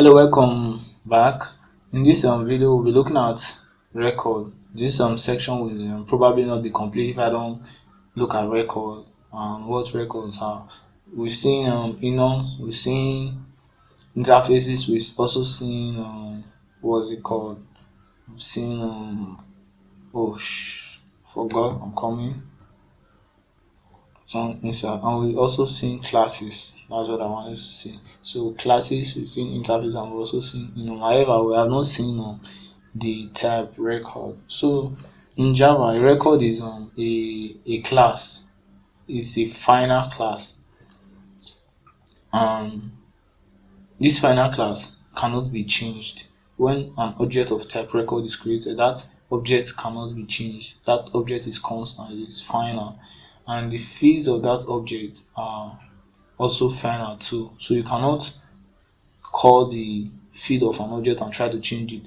Hello, welcome back. In this video, we'll be looking at record. This section will probably not be complete if I don't look at record and what records are. We've seen we've seen interfaces, we've also seen what's it called? We've seen forgot, I'm coming. And we also seen classes. That's what I wanted to see. So classes, we've seen interface, and we've also seen however we have not seen the type record. So in Java, a record is a class. It's a final class, and this final class cannot be changed. When an object of type record is created, that object cannot be changed. That object is constant, it's final, and the fields of that object are also final too. So you cannot call the field of an object and try to change it.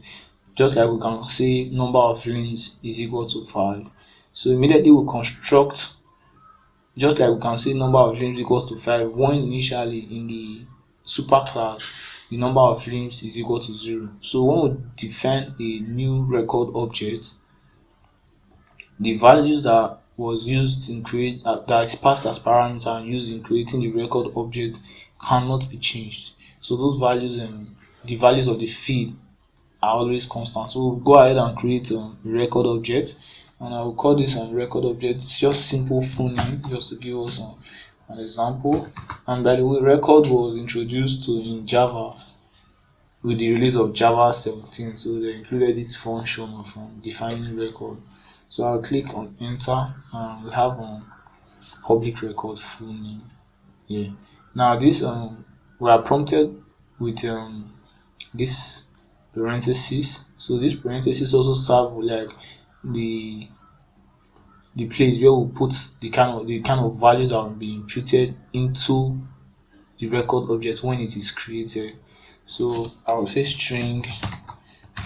Just like we can say number of limbs is equal to 5. So immediately we construct, just like we can say number of limbs equals to 5, when initially in the superclass the number of limbs is equal to 0. So when we define a new record object, the values that was used in create that is passed as parameter and used in creating the record object cannot be changed. So those values and the values of the field are always constant. So we'll go ahead and create a record object, and I will call this a record object. It's just simple full name, just to give us an example. And by the way, record was introduced in Java with the release of Java 17. So they included this function of defining record. So I'll click on enter, and we have public record full name here. Now this we are prompted with this parenthesis. So this parenthesis also serve like the place where we put the kind of values that will be imputed into the record object when it is created. So I will say string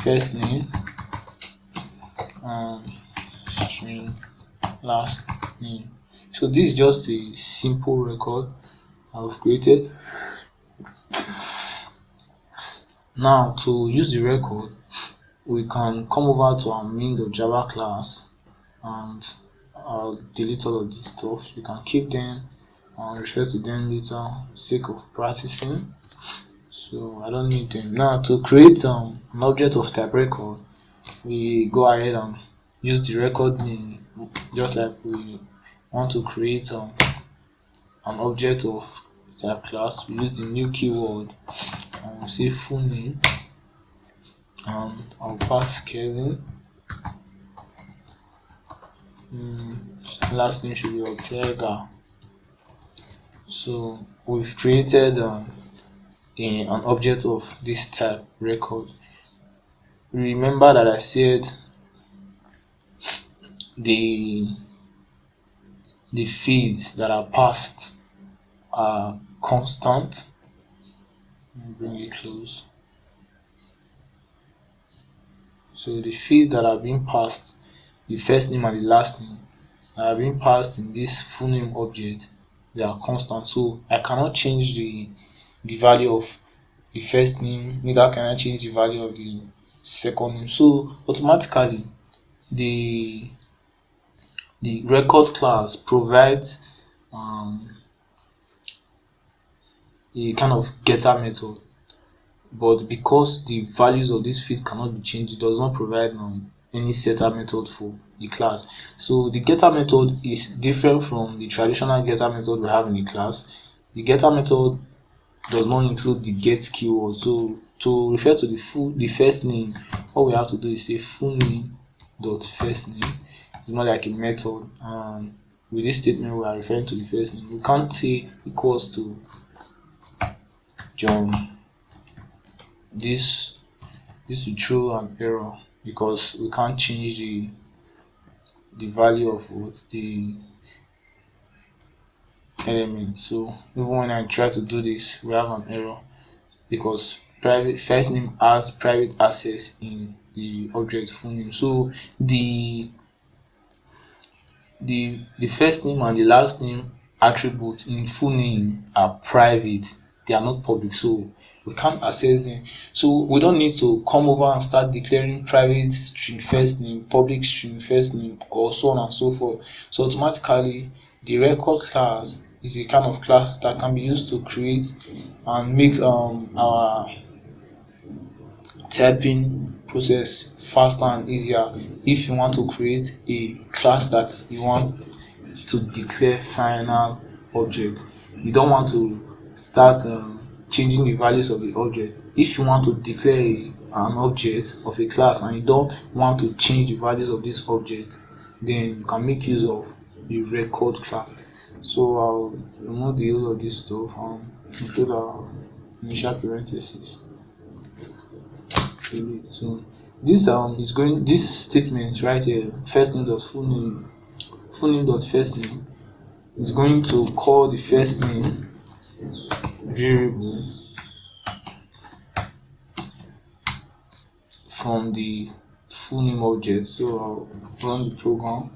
first name and string last name. So this is just a simple record I've created. Now to use the record, we can come over to our main.java class, and I'll delete all of this stuff. You can keep them and refer to them later sake of practicing. So I don't need them. Now to create an object of type record, we go ahead and use the record name. Just like we want to create an object of type class, we use the new keyword and we'll say full name, and I'll pass Kevin. Last name should be Ortega. So we've created an object of this type record. Remember that I said the fields that are passed are constant. Let me bring it close. So the fields that are being passed, the first name and the last name, that are being passed in this full name object, they are constant. So I cannot change the value of the first name, neither can I change the value of the second name. So automatically the record class provides a kind of getter method, but because the values of this field cannot be changed, it does not provide any setter method for the class. So the getter method is different from the traditional getter method we have in the class. The getter method does not include the get keyword. So to refer to the first name, all we have to do is say full name dot first name. It's not like a method, and with this statement we are referring to the first name. We can't say equals to John. This will throw an error because we can't change the value of what the element. So even when I try to do this, we have an error because private first name has private access in the object full name. So the first name and the last name attributes in full name are private, they are not public. So we can't access them. So we don't need to come over and start declaring private string first name, public string first name, or so on and so forth. So automatically the record class is a kind of class that can be used to create and make our typing process faster and easier. If you want to create a class that you want to declare final object, you don't want to start changing the values of the object. If you want to declare an object of a class and you don't want to change the values of this object, then you can make use of the record class. So I'll remove the whole of this stuff and include our initial parentheses. So this is going, this statement right here, first name dot full name dot first name, is going to call the first name variable from the full name object. So I'll run the program.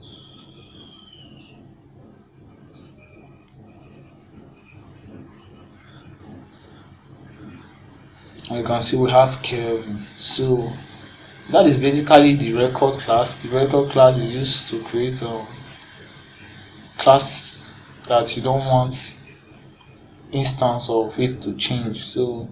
And you can see we have Kelvin. So that is basically the record class. The record class is used to create a class that you don't want instance of it to change. So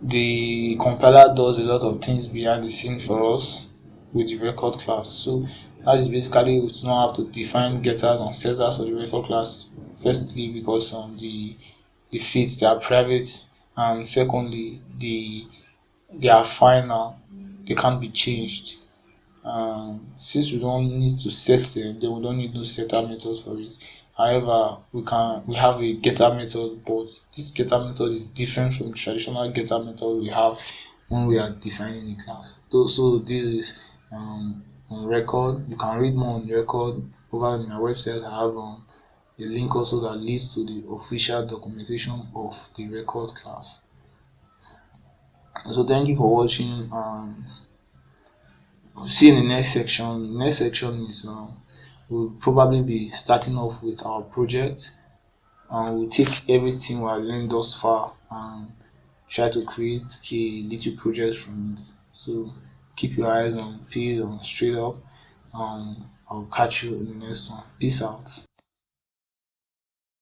the compiler does a lot of things behind the scene for us with the record class. So that is basically, we do not have to define getters and setters for the record class. Firstly, because the feeds, they are private, and secondly, they are final, they can't be changed. Since we don't need to set them, then we don't need no setter method for it. However, we have a getter method, but this getter method is different from the traditional getter method we have when we are defining a class. So this is on record. You can read more on record over on my website. I have a link also that leads to the official documentation of the record class. So thank you for watching. See you in the next section. The next section is we'll probably be starting off with our project, and we'll take everything we have learned thus far and try to create a little project from it. So keep your eyes on field and straight up. I'll catch you in the next one. Peace out.